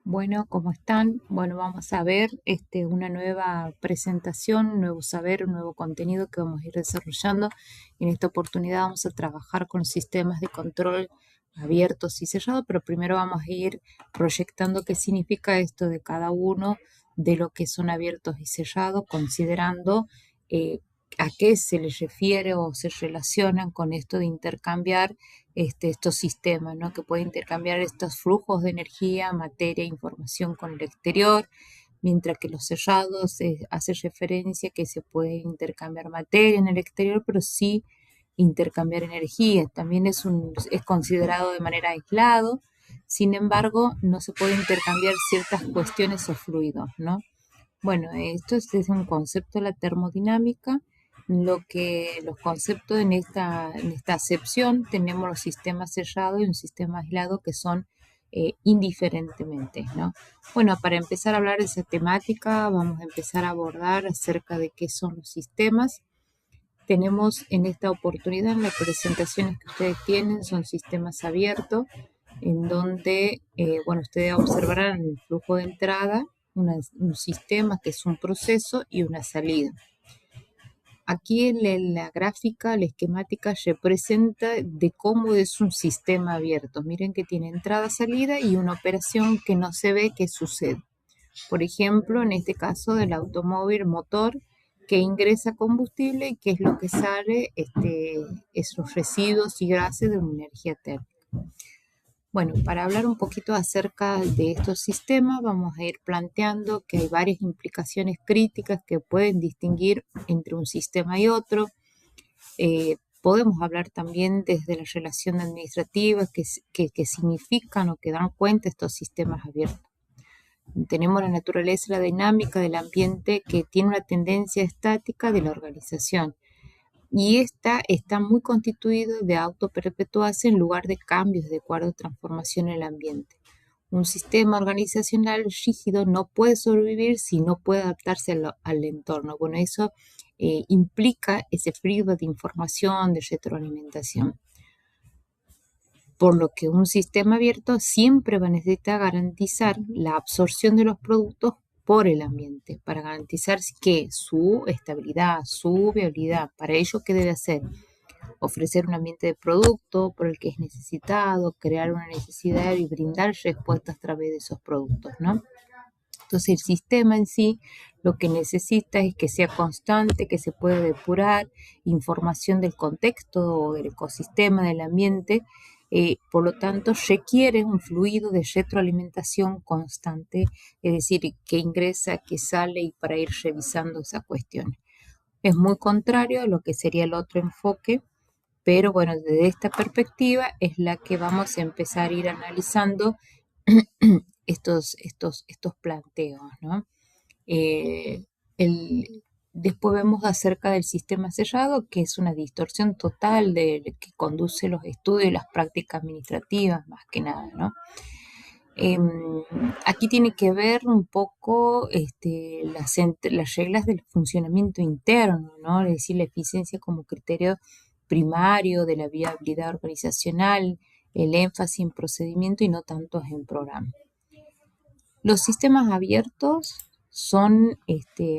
Bueno, ¿cómo están? Bueno, vamos a ver una nueva presentación, un nuevo saber, un nuevo contenido que vamos a ir desarrollando. En esta oportunidad vamos a trabajar con sistemas de control abiertos y cerrados, pero primero vamos a ir proyectando qué significa esto de cada uno de lo que son abiertos y cerrados, considerando eh, a qué se les refiere o se relacionan con esto de intercambiar estos sistemas, ¿no? Que pueden intercambiar estos flujos de energía, materia, información con el exterior, mientras que los cerrados hace referencia que se puede intercambiar materia en el exterior, pero sí intercambiar energía. También es considerado de manera aislado, sin embargo, no se puede intercambiar ciertas cuestiones o fluidos, ¿no? Bueno, esto es desde un concepto de la termodinámica. Lo que los conceptos en esta acepción tenemos los sistemas cerrados y un sistema aislado que son indiferentemente, ¿no? Bueno, para empezar a hablar de esa temática, vamos a empezar a abordar acerca de qué son los sistemas. Tenemos en esta oportunidad, en las presentaciones que ustedes tienen, son sistemas abiertos, en donde, bueno, ustedes observarán el flujo de entrada, un sistema que es un proceso y una salida. Aquí en la gráfica, la esquemática representa de cómo es un sistema abierto. Miren que tiene entrada, salida y una operación que no se ve que sucede. Por ejemplo, en este caso del automóvil motor que ingresa combustible y que es lo que sale, esos residuos y gases de una energía térmica. Bueno, para hablar un poquito acerca de estos sistemas, vamos a ir planteando que hay varias implicaciones críticas que pueden distinguir entre un sistema y otro. Podemos hablar también desde la relación administrativa que significan o que dan cuenta estos sistemas abiertos. Tenemos la naturaleza, la dinámica del ambiente que tiene una tendencia estática de la organización. Y esta está muy constituido de autoperpetuarse en lugar de cambios de acuerdo a transformación en el ambiente. Un sistema organizacional rígido no puede sobrevivir si no puede adaptarse al entorno. Bueno, eso implica ese flujo de información, de retroalimentación. Por lo que un sistema abierto siempre va a necesitar garantizar la absorción de los productos por el ambiente, para garantizar que su estabilidad, su viabilidad. Para ello, ¿qué debe hacer? Ofrecer un ambiente de producto por el que es necesitado, crear una necesidad y brindar respuestas a través de esos productos, ¿no? Entonces el sistema en sí lo que necesita es que sea constante, que se pueda depurar información del contexto o del ecosistema, del ambiente, por lo tanto requiere un fluido de retroalimentación constante, es decir, que ingresa, que sale y para ir revisando esa cuestión. Es muy contrario a lo que sería el otro enfoque, pero bueno, desde esta perspectiva es la que vamos a empezar a ir analizando estos planteos, ¿no? Eh, el- Después vemos acerca del sistema cerrado, que es una distorsión total que conduce los estudios y las prácticas administrativas, más que nada, ¿no? Em, Aquí tiene que ver un poco las reglas del funcionamiento interno, ¿no? Es decir, la eficiencia como criterio primario de la viabilidad organizacional, el énfasis en procedimiento y no tanto en programa. Los sistemas abiertos son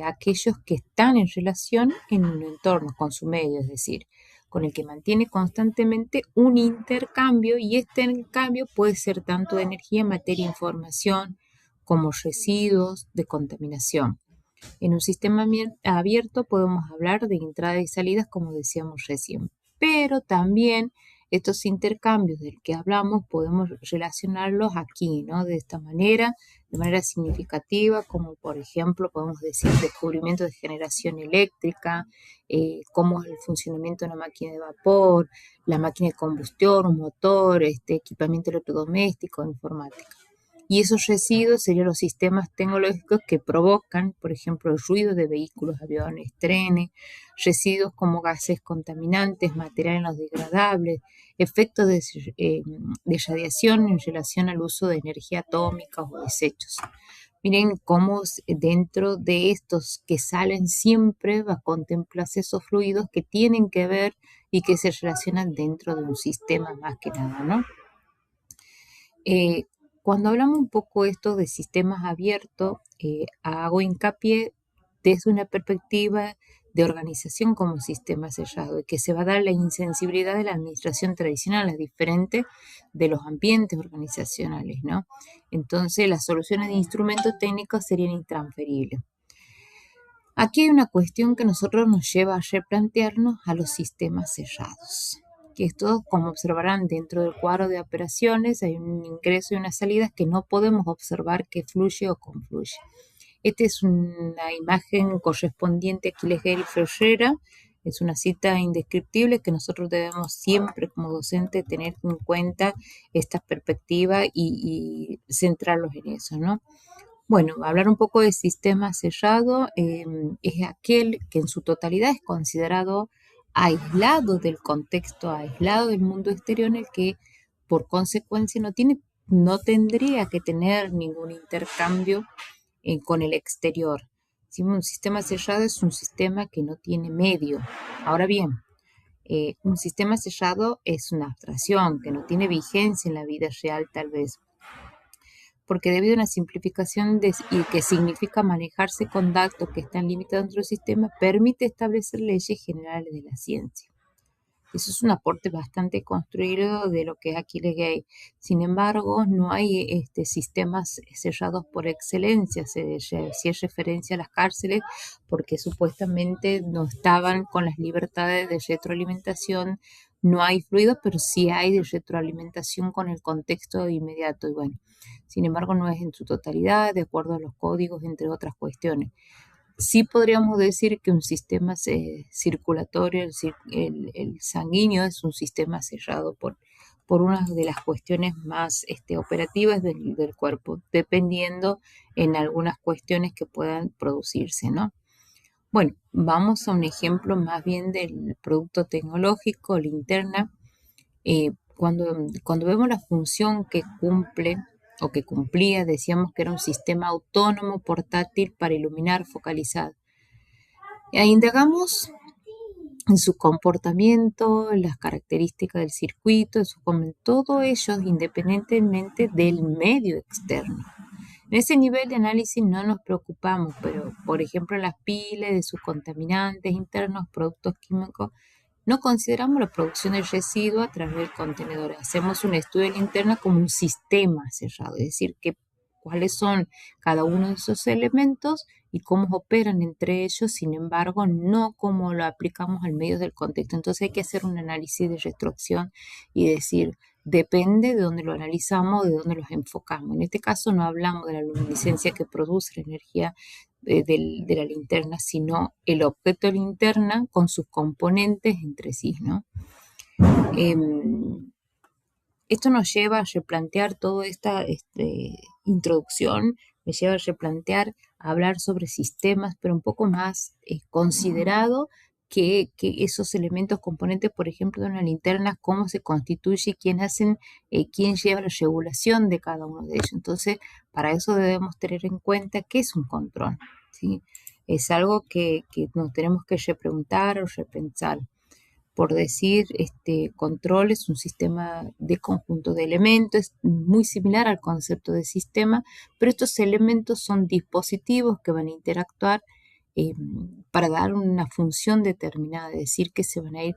aquellos que están en relación en un entorno con su medio, es decir, con el que mantiene constantemente un intercambio y este intercambio puede ser tanto de energía, materia, información, como residuos de contaminación. En un sistema abierto podemos hablar de entradas y salidas, como decíamos recién, pero también estos intercambios del que hablamos podemos relacionarlos aquí, ¿no? De esta manera, de manera significativa, como por ejemplo podemos decir descubrimiento de generación eléctrica, cómo es el funcionamiento de una máquina de vapor, la máquina de combustión, un motor, equipamiento electrodoméstico, informática. Y esos residuos serían los sistemas tecnológicos que provocan, por ejemplo, el ruido de vehículos, aviones, trenes, residuos como gases contaminantes, materiales no degradables, efectos de radiación en relación al uso de energía atómica o desechos. Miren cómo dentro de estos que salen siempre va a contemplarse esos fluidos que tienen que ver y que se relacionan dentro de un sistema más que nada, ¿no? Cuando hablamos un poco esto de sistemas abiertos, hago hincapié desde una perspectiva de organización como sistema sellado, y que se va a dar la insensibilidad de la administración tradicional, es diferente de los ambientes organizacionales, ¿no? Entonces, las soluciones de instrumentos técnicos serían intransferibles. Aquí hay una cuestión que nosotros nos lleva a replantearnos a los sistemas sellados, que estos, como observarán dentro del cuadro de operaciones, hay un ingreso y una salida que no podemos observar que fluye o confluye. Esta es una imagen correspondiente a Achilles y Ferreira. Es una cita indescriptible que nosotros debemos siempre como docentes tener en cuenta esta perspectiva y centrarlos en eso, ¿no? Bueno, hablar un poco de sistema sellado es aquel que en su totalidad es considerado aislado del contexto, aislado del mundo exterior, en el que por consecuencia no tendría que tener ningún intercambio con el exterior. Si un sistema sellado es un sistema que no tiene medio. Ahora bien, un sistema sellado es una abstracción que no tiene vigencia en la vida real tal vez, porque debido a una simplificación y que significa manejarse con datos que están limitados dentro del sistema, permite establecer leyes generales de la ciencia. Eso es un aporte bastante construido de lo que es Achilles Gay. Sin embargo, no hay sistemas sellados por excelencia. Si es referencia a las cárceles, porque supuestamente no estaban con las libertades de retroalimentación. No hay fluidos, pero sí hay de retroalimentación con el contexto inmediato. Y bueno, sin embargo, no es en su totalidad, de acuerdo a los códigos, entre otras cuestiones. Sí podríamos decir que un sistema circulatorio, el sanguíneo, es un sistema cerrado por una de las cuestiones más operativas del cuerpo, dependiendo en algunas cuestiones que puedan producirse, ¿no? Bueno, vamos a un ejemplo más bien del producto tecnológico, linterna. Cuando vemos la función que cumple o que cumplía, decíamos que era un sistema autónomo, portátil para iluminar, focalizado. Indagamos en su comportamiento, en las características del circuito, todo ello independientemente del medio externo. En ese nivel de análisis no nos preocupamos, pero por ejemplo en las pilas, de sus contaminantes internos, productos químicos, no consideramos la producción de residuos a través del contenedor. Hacemos un estudio de la linterna como un sistema cerrado, es decir, cuáles son cada uno de esos elementos y cómo operan entre ellos, sin embargo, no cómo lo aplicamos al medio del contexto. Entonces hay que hacer un análisis de retroacción y decir, depende de dónde lo analizamos, de dónde los enfocamos. En este caso no hablamos de la luminiscencia que produce la energía de la linterna, sino el objeto de linterna con sus componentes entre sí, ¿no? Esto nos lleva a replantear toda esta introducción, me lleva a replantear, a hablar sobre sistemas, pero un poco más considerado que esos elementos componentes, por ejemplo, de una linterna, cómo se constituye, quién lleva la regulación de cada uno de ellos. Entonces, para eso debemos tener en cuenta qué es un control, ¿sí? Es algo que nos tenemos que repreguntar o repensar. Por decir, control es un sistema de conjunto de elementos, es muy similar al concepto de sistema, pero estos elementos son dispositivos que van a interactuar para dar una función determinada, es decir, que se van a ir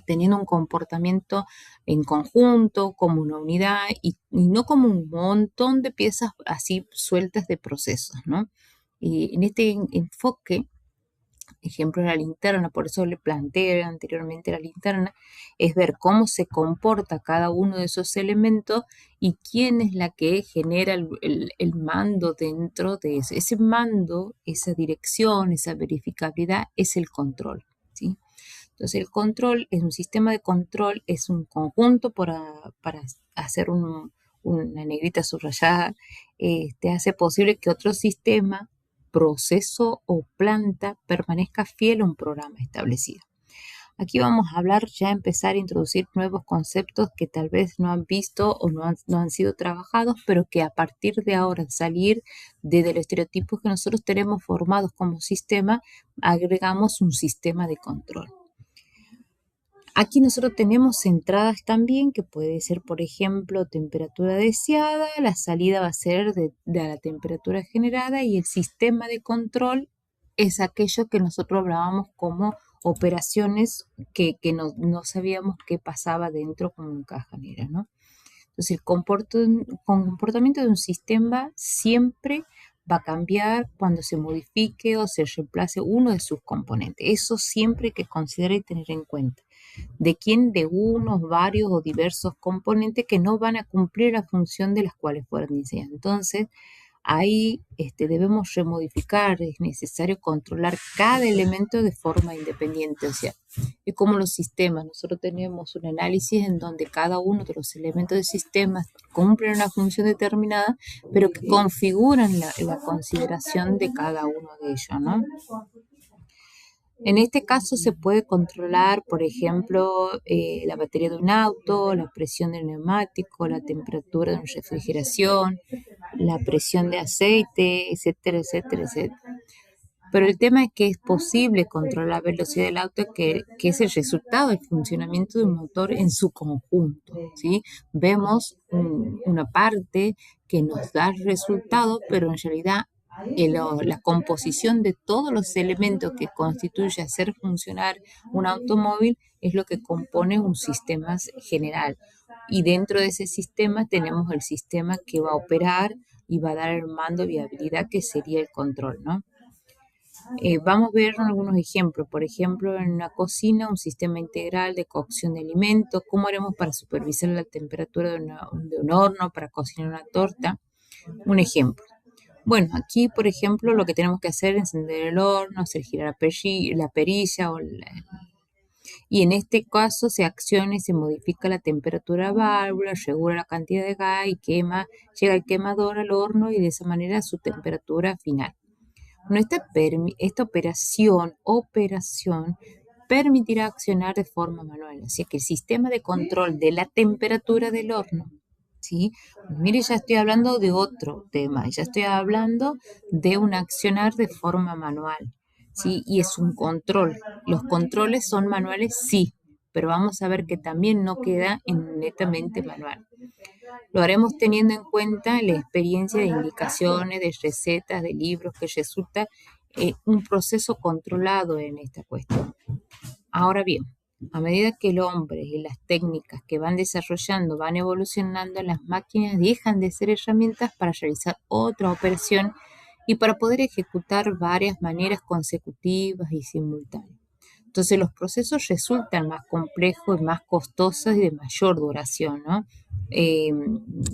teniendo un comportamiento en conjunto, como una unidad, y no como un montón de piezas así sueltas de procesos, ¿no? Y en este enfoque, ejemplo de la linterna, por eso le planteé anteriormente la linterna, es ver cómo se comporta cada uno de esos elementos y quién es la que genera el mando dentro de eso. Ese mando, esa dirección, esa verificabilidad es el control, ¿sí? Entonces el control es un sistema de control, es un conjunto para hacer una negrita subrayada, hace posible que otro sistema, proceso o planta permanezca fiel a un programa establecido. Aquí vamos a hablar, ya empezar a introducir nuevos conceptos que tal vez no han visto o no han sido trabajados, pero que a partir de ahora, salir desde los estereotipos que nosotros tenemos formados como sistema, agregamos un sistema de control. Aquí nosotros tenemos entradas también, que puede ser, por ejemplo, temperatura deseada, la salida va a ser de la temperatura generada y el sistema de control es aquello que nosotros hablábamos como operaciones que no sabíamos qué pasaba dentro como en caja negra, ¿no? Entonces, comportamiento de un sistema siempre va a cambiar cuando se modifique o se reemplace uno de sus componentes. Eso siempre hay que considerar y tener en cuenta. ¿De quién? De unos, varios o diversos componentes que no van a cumplir la función de las cuales fueron diseñados. Entonces, ahí debemos remodificar, es necesario controlar cada elemento de forma independiente. O sea, es como los sistemas. Nosotros tenemos un análisis en donde cada uno de los elementos del sistema cumplen una función determinada, pero que configuran la consideración de cada uno de ellos, ¿no? En este caso se puede controlar, por ejemplo, la batería de un auto, la presión del neumático, la temperatura de una refrigeración, la presión de aceite, etcétera, etcétera, etcétera. Pero el tema es que es posible controlar la velocidad del auto, que es el resultado del funcionamiento de un motor en su conjunto, ¿sí? Vemos una parte que nos da el resultado, pero en realidad la composición de todos los elementos que constituye hacer funcionar un automóvil es lo que compone un sistema general. Y dentro de ese sistema tenemos el sistema que va a operar y va a dar el mando de viabilidad, que sería el control, ¿no? Vamos a ver algunos ejemplos. Por ejemplo, en una cocina, un sistema integral de cocción de alimentos. ¿Cómo haremos para supervisar la temperatura de un horno para cocinar una torta? Un ejemplo. Bueno, aquí, por ejemplo, lo que tenemos que hacer es encender el horno, hacer girar la perilla y en este caso se acciona y se modifica la temperatura de la válvula, regula la cantidad de gas y llega el quemador al horno y de esa manera su temperatura final. Bueno, esta operación permitirá accionar de forma manual, así que el sistema de control de la temperatura del horno, ¿sí? Mire, ya estoy hablando de otro tema, ya estoy hablando de un accionar de forma manual, ¿sí? Y es un control. Los controles son manuales, sí, pero vamos a ver que también no queda en netamente manual. Lo haremos teniendo en cuenta la experiencia de indicaciones, de recetas, de libros, que resulta un proceso controlado en esta cuestión. Ahora bien, a medida que el hombre y las técnicas que van desarrollando van evolucionando, las máquinas dejan de ser herramientas para realizar otra operación y para poder ejecutar varias maneras consecutivas y simultáneas. Entonces los procesos resultan más complejos y más costosos y de mayor duración, ¿no? Eh,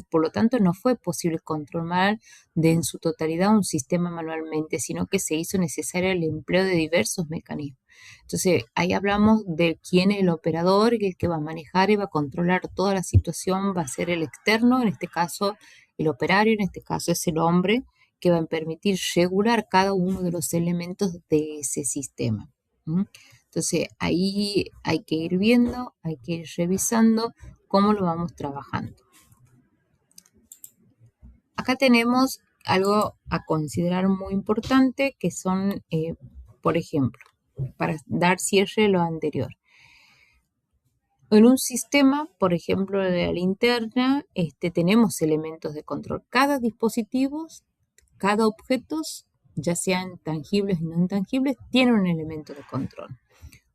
por lo tanto, no fue posible controlar en su totalidad un sistema manualmente, sino que se hizo necesario el empleo de diversos mecanismos. Entonces, ahí hablamos de quién es el operador y el que va a manejar y va a controlar toda la situación, va a ser el externo, en este caso el operario, en este caso es el hombre, que va a permitir regular cada uno de los elementos de ese sistema. ¿Mm? Entonces ahí hay que ir viendo, hay que ir revisando cómo lo vamos trabajando. Acá tenemos algo a considerar muy importante, que son, por ejemplo, para dar cierre a lo anterior. En un sistema, por ejemplo, de la linterna, tenemos elementos de control. Cada dispositivo, cada objeto, ya sean tangibles y no intangibles, tiene un elemento de control.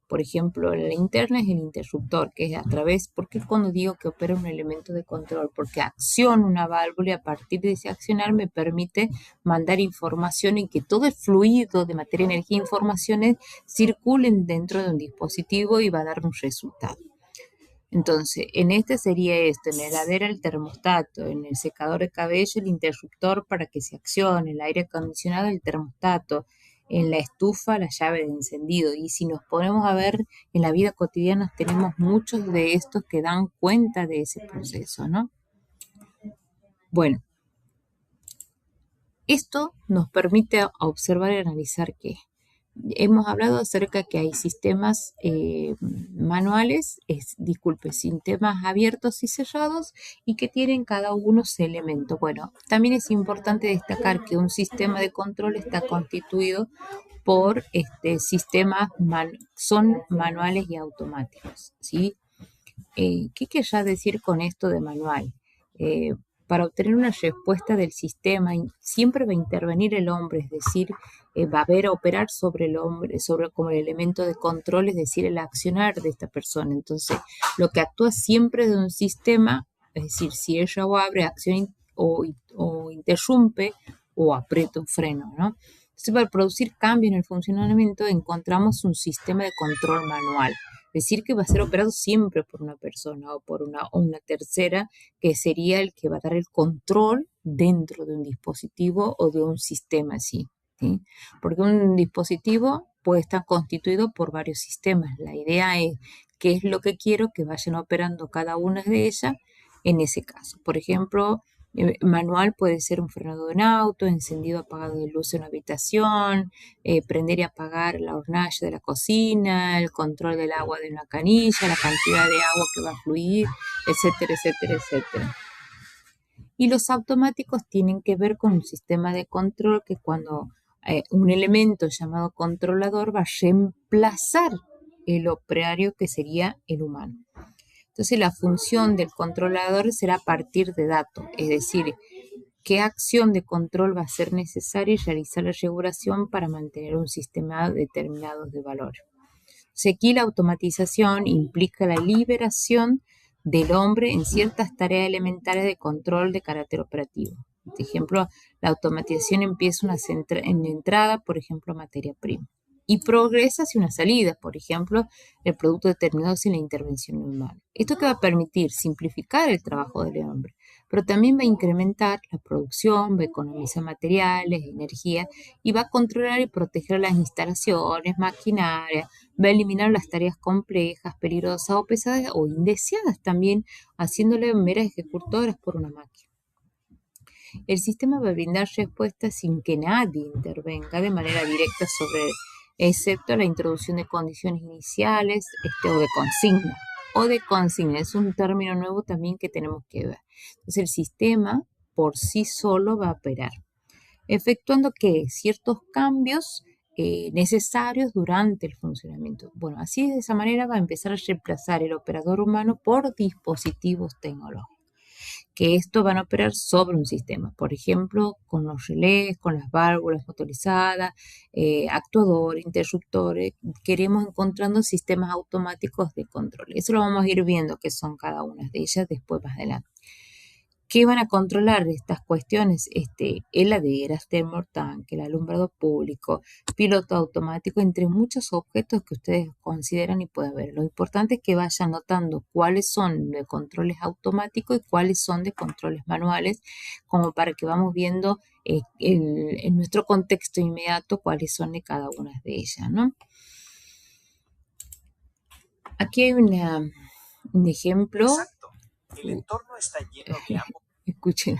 Por ejemplo, la linterna es el interruptor, que es a través, ¿por qué cuando digo que opera un elemento de control? Porque acciona una válvula y a partir de ese accionar me permite mandar información y que todo el fluido de materia, energía e informaciones circulen dentro de un dispositivo y va a dar un resultado. Entonces, en este sería esto, en la heladera el termostato, en el secador de cabello el interruptor para que se accione, el aire acondicionado el termostato, en la estufa la llave de encendido. Y si nos ponemos a ver en la vida cotidiana tenemos muchos de estos que dan cuenta de ese proceso, ¿no? Bueno, esto nos permite observar y analizar qué. Hemos hablado acerca que hay sistemas manuales, sistemas abiertos y cerrados y que tienen cada uno su elemento. Bueno, también es importante destacar que un sistema de control está constituido por sistemas, son manuales y automáticos, ¿sí? ¿Qué querrá decir con esto de manual? Eh, para obtener una respuesta del sistema, siempre va a intervenir el hombre, es decir, va a haber a operar sobre el hombre, sobre como el elemento de control, es decir, el accionar de esta persona. Entonces, lo que actúa siempre de un sistema, es decir, si ella o abre, acción o interrumpe o aprieta un freno, ¿no? Entonces, para producir cambio en el funcionamiento, encontramos un sistema de control manual. Decir que va a ser operado siempre por una persona o una tercera, que sería el que va a dar el control dentro de un dispositivo o de un sistema así, ¿sí? Porque un dispositivo puede estar constituido por varios sistemas. La idea es qué es lo que quiero que vayan operando cada una de ellas en ese caso. Por ejemplo, manual puede ser un frenado de un auto, encendido apagado de luz en una habitación, prender y apagar la hornalla de la cocina, el control del agua de una canilla, la cantidad de agua que va a fluir, etcétera, etcétera, etcétera. Y los automáticos tienen que ver con un sistema de control que cuando un elemento llamado controlador va a reemplazar el operario que sería el humano. Entonces la función del controlador será a partir de datos, es decir, qué acción de control va a ser necesaria y realizar la regulación para mantener un sistema determinado de valores. Aquí la automatización implica la liberación del hombre en ciertas tareas elementales de control de carácter operativo. Por ejemplo, la automatización empieza en entrada, por ejemplo, materia prima, y progresa hacia una salida, por ejemplo, el producto determinado sin la intervención humana. Esto que va a permitir simplificar el trabajo del hombre, pero también va a incrementar la producción, va a economizar materiales, energía, y va a controlar y proteger las instalaciones, maquinarias, va a eliminar las tareas complejas, peligrosas o pesadas o indeseadas también, haciéndole meras ejecutoras por una máquina. El sistema va a brindar respuestas sin que nadie intervenga de manera directa sobre él, excepto la introducción de condiciones iniciales o de consigna. O de consigna, es un término nuevo también que tenemos que ver. Entonces el sistema por sí solo va a operar, efectuando que ciertos cambios necesarios durante el funcionamiento. Bueno, así de esa manera va a empezar a reemplazar el operador humano por dispositivos tecnológicos, que esto van a operar sobre un sistema, por ejemplo, con los relés, con las válvulas motorizadas, actuadores, interruptores. Queremos encontrando sistemas automáticos de control. Eso lo vamos a ir viendo qué son cada una de ellas después más adelante. ¿Qué van a controlar estas cuestiones? Heladeras, termotanque, el alumbrado público, piloto automático, entre muchos objetos que ustedes consideran y pueden ver. Lo importante es que vayan notando cuáles son de controles automáticos y cuáles son de controles manuales, como para que vamos viendo en nuestro contexto inmediato cuáles son de cada una de ellas, ¿no? Aquí hay un ejemplo. Exacto. El entorno está lleno de ambos. Escuchen.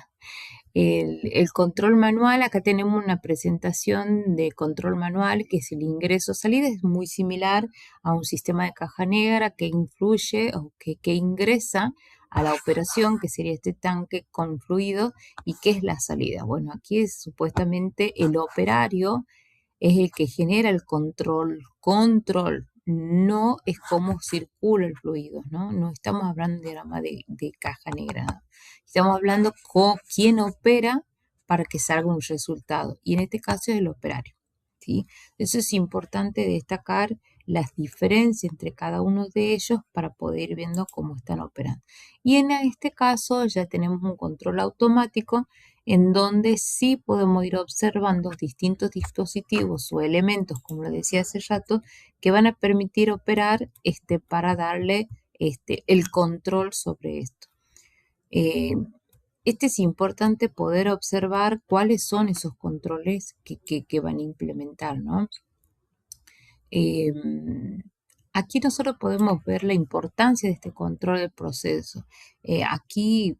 El control manual, acá tenemos una presentación de control manual que es el ingreso-salida, es muy similar a un sistema de caja negra que influye o que ingresa a la operación, que sería este tanque con fluido, y qué es la salida. Bueno, aquí es supuestamente el operario es el que genera el control, no es cómo circula el fluido, ¿no? No estamos hablando de diagrama de caja negra, ¿no? Estamos hablando con quién opera para que salga un resultado, y en este caso es el operario, ¿sí? Eso es importante destacar las diferencias entre cada uno de ellos para poder ir viendo cómo están operando. Y en este caso ya tenemos un control automático en donde sí podemos ir observando distintos dispositivos o elementos, como lo decía hace rato, que van a permitir operar para darle el control sobre esto. Es importante poder observar cuáles son esos controles que van a implementar, ¿no? Aquí nosotros podemos ver la importancia de este control del proceso. Aquí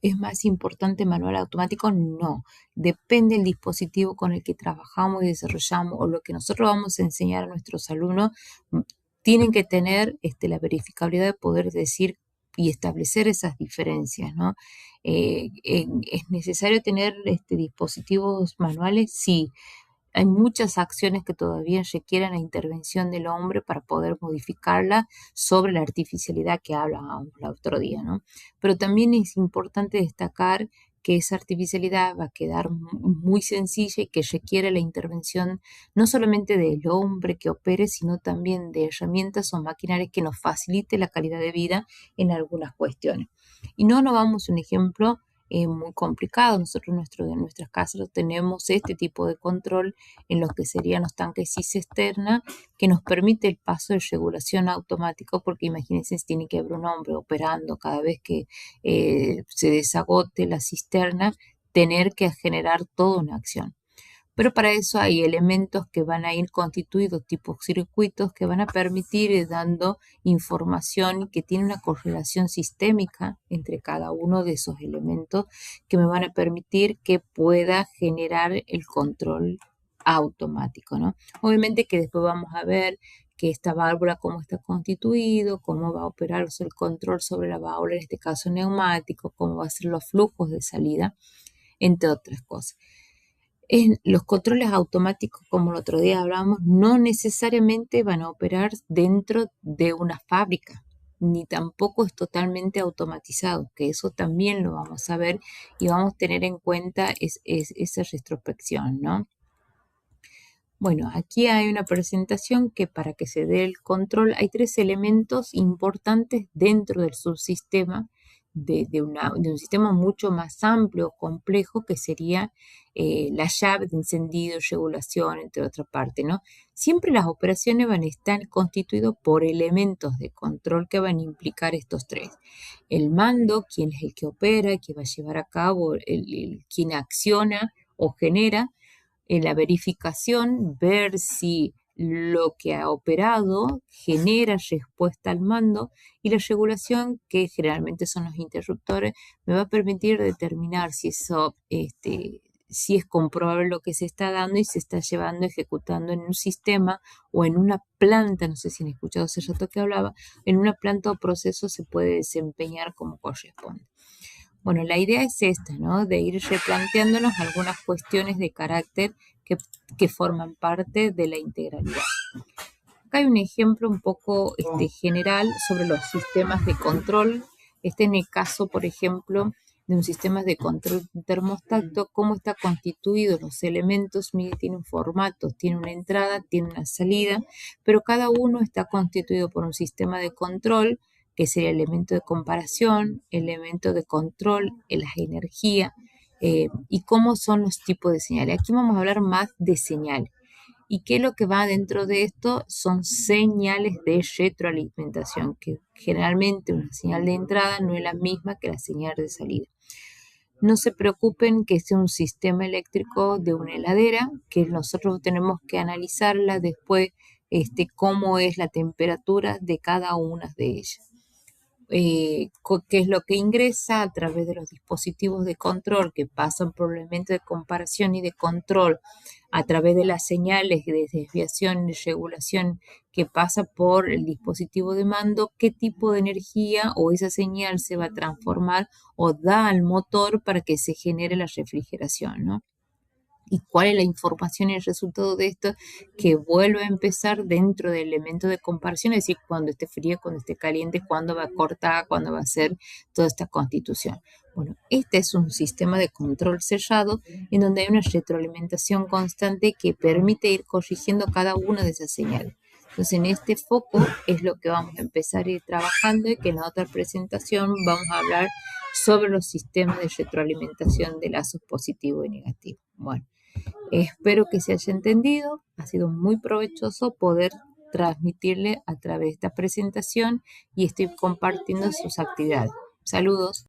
¿es más importante manual automático? No. Depende del dispositivo con el que trabajamos y desarrollamos o lo que nosotros vamos a enseñar a nuestros alumnos. Tienen que tener la verificabilidad de poder decir y establecer esas diferencias, ¿no? ¿Es necesario tener dispositivos manuales? Sí. hay muchas acciones que todavía requieren la intervención del hombre para poder modificarla sobre la artificialidad que hablábamos el otro día, ¿no? Pero también es importante destacar que esa artificialidad va a quedar muy sencilla y que requiere la intervención no solamente del hombre que opere, sino también de herramientas o maquinarias que nos facilite la calidad de vida en algunas cuestiones. Y no nos vamos a un ejemplo muy complicado. Nosotros en nuestras casas tenemos este tipo de control en los que serían los tanques cisterna, que nos permite el paso de regulación automático, porque imagínense si tiene que haber un hombre operando cada vez que se desagote la cisterna, tener que generar toda una acción. Pero para eso hay elementos que van a ir constituidos tipo circuitos que van a permitir ir dando información que tiene una correlación sistémica entre cada uno de esos elementos que me van a permitir que pueda generar el control automático, ¿no? Obviamente que después vamos a ver que esta válvula cómo está constituido, cómo va a operar el control sobre la válvula, en este caso neumático, cómo va a ser los flujos de salida, entre otras cosas. Los controles automáticos, como el otro día hablamos, no necesariamente van a operar dentro de una fábrica, ni tampoco es totalmente automatizado, que eso también lo vamos a ver y vamos a tener en cuenta esa retrospección, ¿no? Bueno, aquí hay una presentación que para que se dé el control hay 3 elementos importantes dentro del subsistema de un sistema mucho más amplio, complejo, que sería la llave de encendido, regulación, entre otras partes, ¿no? Siempre las operaciones van a estar constituidas por elementos de control que van a implicar estos 3. El mando, quien es el que opera, que va a llevar a cabo, quien acciona o genera, en la verificación, ver si lo que ha operado genera respuesta al mando, y la regulación, que generalmente son los interruptores, me va a permitir determinar si eso, si es comprobable lo que se está dando y se está llevando, ejecutando en un sistema o en una planta. No sé si han escuchado hace rato que hablaba, en una planta o proceso se puede desempeñar como corresponde. Bueno, la idea es esta, ¿no? De ir replanteándonos algunas cuestiones de carácter que forman parte de la integralidad. Acá hay un ejemplo un poco general sobre los sistemas de control. En el caso, por ejemplo, de un sistema de control termostato, cómo está constituido los elementos. Mire, tiene un formato, tiene una entrada, tiene una salida, pero cada uno está constituido por un sistema de control, que sería elemento de comparación, elemento de control, las energías, y cómo son los tipos de señales. Aquí vamos a hablar más de señales. ¿Y qué es lo que va dentro de esto? Son señales de retroalimentación, que generalmente una señal de entrada no es la misma que la señal de salida. No se preocupen que sea un sistema eléctrico de una heladera, que nosotros tenemos que analizarla después, cómo es la temperatura de cada una de ellas. Qué es lo que ingresa a través de los dispositivos de control que pasan por el elemento de comparación y de control, a través de las señales de desviación y regulación que pasa por el dispositivo de mando, qué tipo de energía o esa señal se va a transformar o da al motor para que se genere la refrigeración, ¿no? ¿Y cuál es la información y el resultado de esto? Que vuelve a empezar dentro del elemento de comparación, es decir, cuando esté frío, cuando esté caliente, cuándo va a cortar, cuándo va a hacer toda esta constitución. Bueno, este es un sistema de control cerrado en donde hay una retroalimentación constante que permite ir corrigiendo cada una de esas señales. Entonces, en este foco es lo que vamos a empezar a ir trabajando, y que en la otra presentación vamos a hablar sobre los sistemas de retroalimentación de lazos positivos y negativos. Bueno, espero que se haya entendido. Ha sido muy provechoso poder transmitirle a través de esta presentación y estoy compartiendo sus actividades. Saludos.